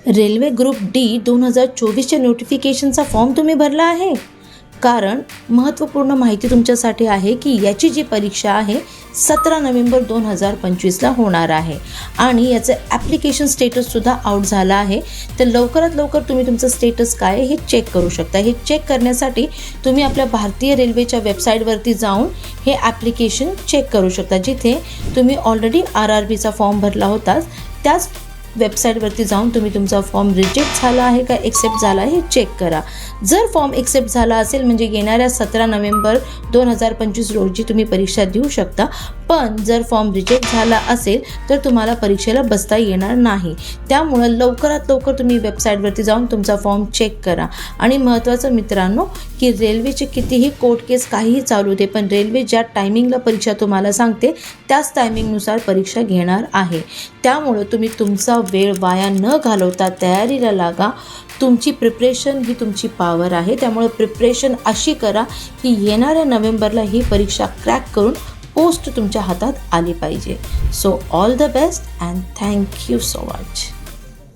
Railway group D 2024च्या नोटिफिकेशनचा form तुम्ही भरला आहे? कारण महत्त्वपूर्ण माहिती तुमच्यासाठी आहे की याची जी परीक्षा आहे 17 नोव्हेंबर 2025ला होणार आहे आणि याचं ॲप्लिकेशन स्टेटससुद्धा आउट झालं आहे. तर लवकरात लवकर तुम्ही तुमचं स्टेटस काय आहे हे चेक करू शकता. हे चेक करण्यासाठी तुम्ही आपल्या भारतीय रेल्वेच्या वेबसाईटवरती जाऊन हे ॲप्लिकेशन चेक करू शकता. जिथे तुम्ही ऑलरेडी RRBचा फॉर्म भरला होता त्याच वेबसाईटवरती जाऊन तुम्ही तुमचा फॉर्म रिजेक्ट झाला आहे का एक्सेप्ट झाला आहे हे चेक करा. जर फॉर्म एक्सेप्ट झाला असेल म्हणजे येणाऱ्या 17 नोव्हेंबर 2025 रोजी तुम्ही परीक्षा देऊ शकता. पण जर फॉर्म रिजेक्ट झाला असेल तर तुम्हाला परीक्षेला बसता येणार नाही. त्यामुळं लवकरात लवकर तुम्ही वेबसाईटवरती जाऊन तुमचा फॉर्म चेक करा. आणि महत्त्वाचं मित्रांनो की रेल्वेचे कितीही कोर्ट केस काहीही चालू दे पण रेल्वे ज्या टायमिंगला परीक्षा तुम्हाला सांगते त्याच टायमिंगनुसार परीक्षा घेणार आहे. त्यामुळं तुम्ही तुमचा वेळ वाया न घालवता तयारीला लागा. तुमची प्रिपरेशन ही तुमची पॉवर आहे. त्यामुळे प्रिपरेशन अशी करा की येणाऱ्या नोव्हेंबरला ही परीक्षा क्रॅक करून पोस्ट तुमच्या हातात आली पाहिजे. So all the best and thank you so much.